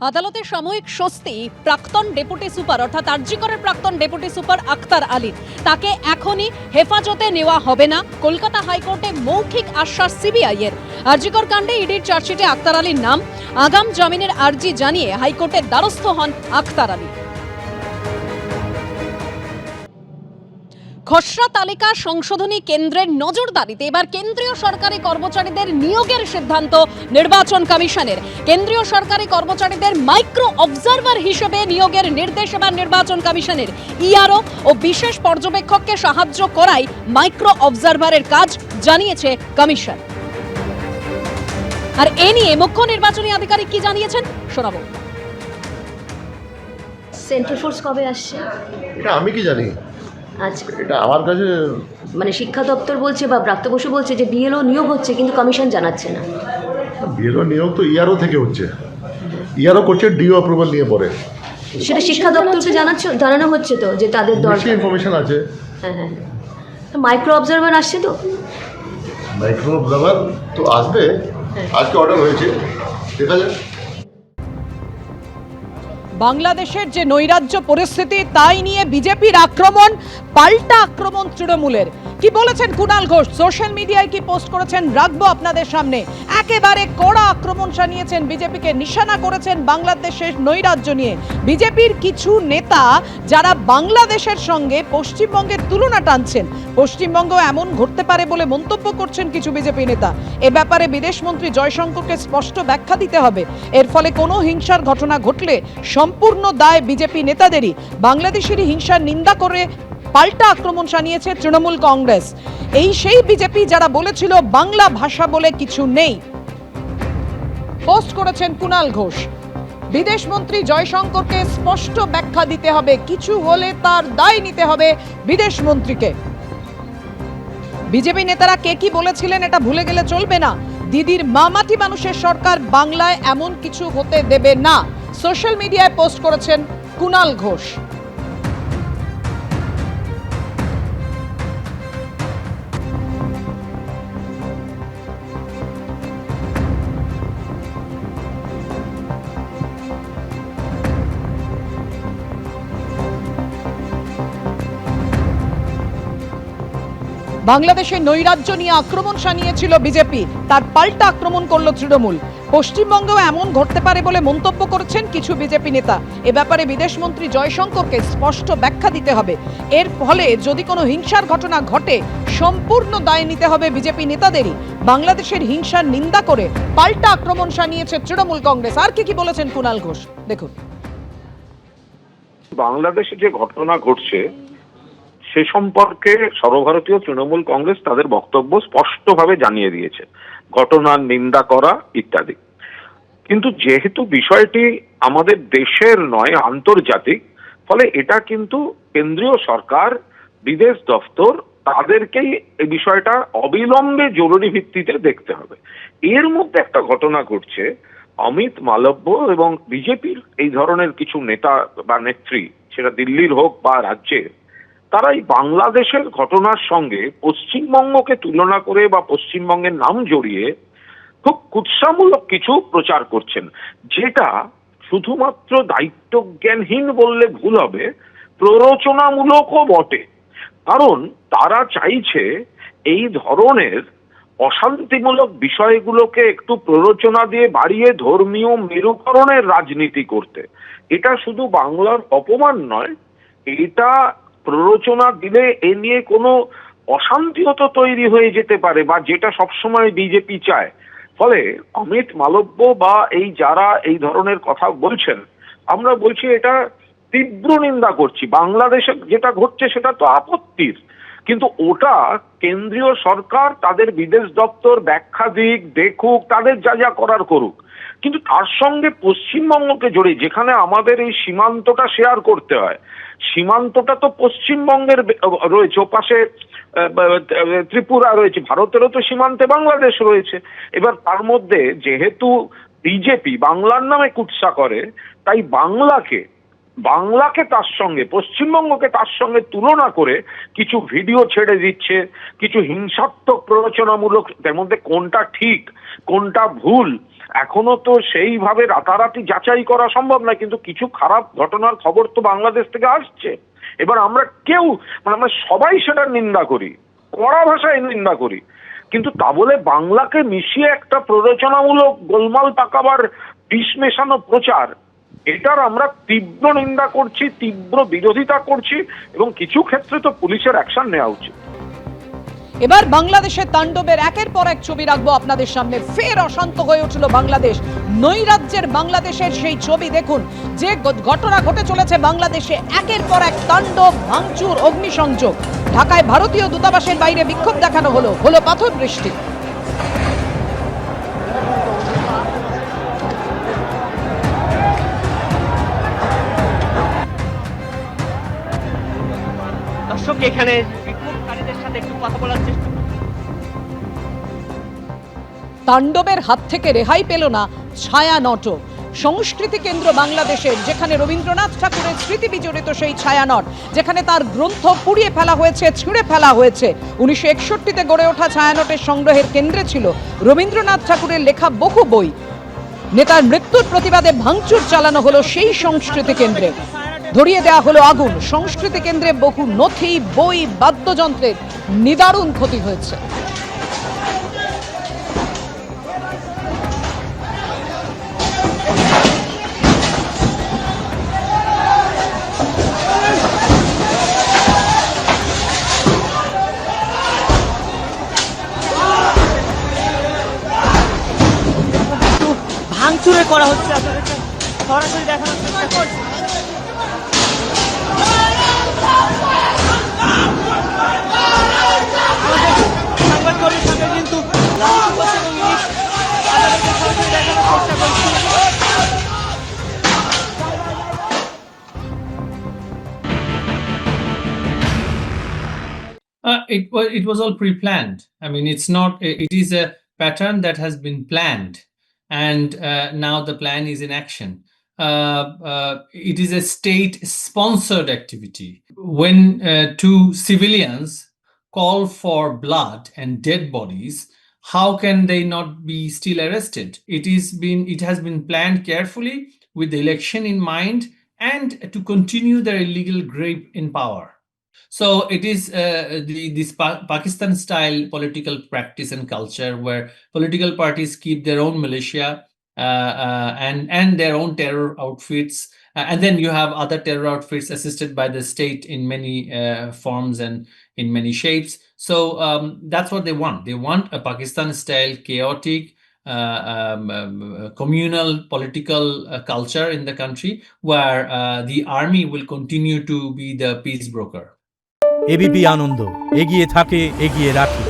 আদালতে সাময়িক স্বস্তি প্রাক্তন ডেপুটি সুপার অর্থাৎ আরজিকরের প্রাক্তন ডেপুটি সুপার আক্তার আলীর। তাকে এখনই হেফাজতে নেওয়া হবে না, কলকাতা হাইকোর্টে মৌখিক আশ্বাস সিবিআই এর। আরজিকর কাণ্ডে ইডির চার্জশিটে আক্তার আলীর নাম, আগাম জামিনের আর্জি জানিয়ে হাইকোর্টের দ্বারস্থ হন আক্তার আলী। খসড়া তালিকা সংশোধনী কেন্দ্রের নজরদারিতে এবার কেন্দ্রীয় সরকারি কর্মচারীদের নিয়োগের সিদ্ধান্ত নির্বাচন কমিশনের। কেন্দ্রীয় সরকারি কর্মচারীদের মাইক্রো অবজারভার হিসেবে নিয়োগের নির্দেশ এবার নির্বাচন কমিশনের। ইআরও ও বিশেষ পর্যবেক্ষককে সাহায্য করাই মাইক্রো অবজারভারের কাজ, জানিয়েছে কমিশন। আর এ নিয়ে মুখ্য নির্বাচনী আধিকারিক কি জানিয়েছেন শোনাবো। সেন্ট্রাল ফোর্স কবে আসছে এটা আমি কি জানি? আচ্ছা, এটা আমার কাছে মানে শিক্ষা দপ্তর বলছে বা ব্রাত্য বসু বলছে যে বিএলও নিয়োগ হচ্ছে, কিন্তু কমিশন জানাচ্ছে না। বিএলও নিয়োগ তো ইআরও থেকে হচ্ছে, ইআরও করছে ডিও অ্যাপ্রুভাল নিয়ে পরে। সেটা শিক্ষা দপ্তরকে জানানো হচ্ছে তো যে তাদের দরকার ইনফরমেশন আছে। হ্যাঁ হ্যাঁ, মাইক্রো অবজারভার আসছে তো। মাইক্রো অবজারভার তো আসবে, আজকে অর্ডার হয়েছে, দেখা যাক। বাংলাদেশের যে নৈরাজ্য পরিস্থিতি তাই নিয়ে বিজেপির আক্রমণ, পাল্টা আক্রমণ তৃণমূলের। কি বলেছেন কুণাল ঘোষ, সোশ্যাল মিডিয়ায় কি পোস্ট করেছেন রাখবো আপনাদের সামনে। একেবারে কড়া আক্রমণ শানিয়েছেন, বিজেপিকে নিশানা করেছেন বাংলাদেশের নৈরাজ্য নিয়ে। বিজেপির কিছু নেতা যারা বাংলাদেশের সঙ্গে পশ্চিমবঙ্গের তুলনা টানছেন, পশ্চিমবঙ্গ এমন ঘটতে পারে বলে মন্তব্য করছেন কিছু বিজেপি নেতা। এ ব্যাপারে বিদেশমন্ত্রী জয়শঙ্করকে স্পষ্ট ব্যাখ্যা দিতে হবে। এর ফলে কোনো হিংসার ঘটনা ঘটলে সম্পূর্ণ দায় বিজেপি নেতাদেরই। বাংলাদেশেরই হিংসার নিন্দা করে পাল্টা আক্রমণ শানিয়েছে তৃণমূল কংগ্রেস। এই সেই বিজেপি যারা বলেছিল বাংলা ভাষা বলে কিছু নেই। পোস্ট করেছেন কুণাল ঘোষ। বিদেশমন্ত্রী জয়শঙ্করকে স্পষ্ট ব্যাখ্যা দিতে হবে, কিছু হলে তার দায় নিতে হবে বিদেশমন্ত্রীকে। বিজেপি নেতারা কে কি বলেছিলেন এটা ভুলে গেলে চলবে না। দিদির মামাটি মানুষের সরকার বাংলায় এমন কিছু হতে দেবে না, সোশ্যাল মিডিয়ায় পোস্ট করেছেন কুণাল ঘোষ। বাংলাদেশের নৈরাজ্য নিয়ে আক্রমণ শানিয়েছিল বিজেপি, তার পাল্টা আক্রমণ করল তৃণমূল। পশ্চিমবঙ্গেও এমন ঘটতে পারে বলে মন্তব্য করেছেন কিছু বিজেপি নেতা। এ ব্যাপারে বিদেশমন্ত্রী জয়শঙ্করকে স্পষ্ট ব্যাখ্যা দিতে হবে। এর ফলে যদি কোনো হিংসার ঘটনা ঘটে সম্পূর্ণ দায় নিতে হবে বিজেপি নেতাদেরই। বাংলাদেশের হিংসার নিন্দা করে পাল্টা আক্রমণ শানিয়েছে তৃণমূল কংগ্রেস। আর কি বলেছেন কুণাল ঘোষ দেখুন। বাংলাদেশে যে ঘটনা ঘটছে সে সম্পর্কে সর্বভারতীয় তৃণমূল কংগ্রেস তাদের বক্তব্য স্পষ্টভাবে জানিয়ে দিয়েছে, ঘটনার নিন্দা করা ইত্যাদি। কিন্তু যেহেতু বিষয়টি আমাদের দেশের নয়, আন্তর্জাতিক, ফলে এটা কিন্তু কেন্দ্রীয় সরকার, বিদেশ দপ্তর তাদেরকেই এই বিষয়টা অবিলম্বে জরুরি ভিত্তিতে দেখতে হবে। এর মধ্যে একটা ঘটনা ঘটছে, অমিত মালব্য এবং বিজেপির এই ধরনের কিছু নেতা বা নেত্রী, সেটা দিল্লির হোক বা রাজ্যের, তারা এই বাংলাদেশের ঘটনার সঙ্গে পশ্চিমবঙ্গকে তুলনা করে বা পশ্চিমবঙ্গের নাম জড়িয়ে খুব কুৎসামূলক কিছু প্রচার করছেন, যেটা শুধুমাত্র দায়িত্বজ্ঞানহীন বললে ভুল হবে, প্ররোচনামূলকও বটে। কারণ তারা চাইছে এই ধরনের অশান্তিমূলক বিষয়গুলোকে একটু প্ররোচনা দিয়ে বাড়িয়ে ধর্মীয় মেরুকরণের রাজনীতি করতে। এটা শুধু বাংলার অপমান নয়, এটা প্ররোচনা দিলে এ নিয়ে কোনো অশান্তিও তো তৈরি হয়ে যেতে পারে, বা যেটা সবসময় বিজেপি চায়। ফলে অমিত মালব্য বা এই যারা এই ধরনের কথা বলছেন, আমরা বলছি এটা তীব্র নিন্দা করছি। বাংলাদেশে যেটা ঘটছে সেটা তো আপত্তির, কিন্তু ওটা কেন্দ্রীয় সরকার তাদের বিদেশ দপ্তর ব্যাখ্যা দিক, দেখুক, তাদের যা যা করার করুক। কিন্তু তার সঙ্গে পশ্চিমবঙ্গকে জড়িয়ে, যেখানে আমাদের এই সীমান্তটা শেয়ার করতে হয়, সীমান্তটা তো পশ্চিমবঙ্গের রয়েছে, ওপাশে ত্রিপুরা রয়েছে, ভারতেরও তো সীমান্তে বাংলাদেশ রয়েছে। এবার তার মধ্যে যেহেতু বিজেপি বাংলার নামে কুৎসা করে, তাই বাংলাকে তার সঙ্গে, পশ্চিমবঙ্গকে তার সঙ্গে তুলনা করে কিছু ভিডিও ছেড়ে দিচ্ছে, কিছু হিংসাত্মক প্ররোচনামূলক, তার মধ্যে কোনটা ঠিক কোনটা ভুল এখনো তো সেইভাবে রাতারাতি যাচাই করা সম্ভব না, কিন্তু কিছু খারাপ ঘটনার খবর তো বাংলাদেশ থেকে আসছে। এবার আমরা কেউ আমরা সবাই সেটার নিন্দা করি, কড়া ভাষায় নিন্দা করি, কিন্তু তা বলে বাংলাকে মিশিয়ে একটা প্ররোচনামূলক গোলমাল পাকাবার বিষ মেশানো প্রচার, এটার আমরা তীব্র নিন্দা করছি, তীব্র বিরোধিতা করছি, এবং কিছু ক্ষেত্রে তো পুলিশের অ্যাকশন নেওয়া উচিত। এবার বাংলাদেশের তাণ্ডবের একের পর এক ছবি রাখবো আপনাদের সামনে। ফের অশান্ত হয়ে উঠল বাংলাদেশ। নৈরাজ্যের বাংলাদেশের সেই ছবি দেখুন, যে ঘটনা ঘটে চলেছে বাংলাদেশে। একের পর এক তাণ্ডব, ভাঙচুর, অগ্নিসংযোগ। ঢাকায় ভারতীয় দূতাবাসের বাইরে বিক্ষোভ দেখানো হলো পাথর বৃষ্টি। দর্শক এখানে বিক্ষোভকারীদের সাথে একটু কথা বলার চেষ্টা। তাণ্ডবের হাত থেকে রেহাই পেল না ছায়ানট। সংস্কৃতি কেন্দ্র বাংলাদেশের, যেখানে রবীন্দ্রনাথ ঠাকুরের স্মৃতি বিজড়িত সেই ছায়ানট, যেখানে তার গ্রন্থ পুড়িয়ে ফেলা হয়েছে, ছিঁড়ে ফেলা হয়েছে। 1961-তে গড়ে ওঠা ছায়ানটের সংগ্রহের কেন্দ্রে ছিল রবীন্দ্রনাথ ঠাকুরের লেখা বহু বই। নেতার মৃত্যুর প্রতিবাদে ভাঙচুর চালানো হলো সেই সংস্কৃতি কেন্দ্রে। ধরিয়ে দেওয়া হলো আগুন। সংস্কৃতি কেন্দ্রে বহু নথি, বই, বাদ্যযন্ত্রের নিদারুণ ক্ষতি হয়েছে। ভাঙচুরে করা হচ্ছে, আপনাদেরকে সরাসরি দেখানোর চেষ্টা করছি। সাংবাদিকদের সঙ্গে কিন্তু সরাসরি দেখানোর চেষ্টা করছি। It was all pre-planned. I mean, it's not. It is a pattern that has been planned, and now the plan is in action. It is a state-sponsored activity. When two civilians call for blood and dead bodies, how can they not be still arrested? It has been planned carefully with the election in mind and to continue their illegal grip in power. So it is this Pakistan-style political practice and culture where political parties keep their own militia and their own terror outfits, and then you have other terror outfits assisted by the state in many forms and in many shapes. So that's what they want. They want a Pakistan-style chaotic communal political culture in the country where the army will continue to be the peace broker. ABP Ananda, এগিয়ে থাকে, এগিয়ে রাখে।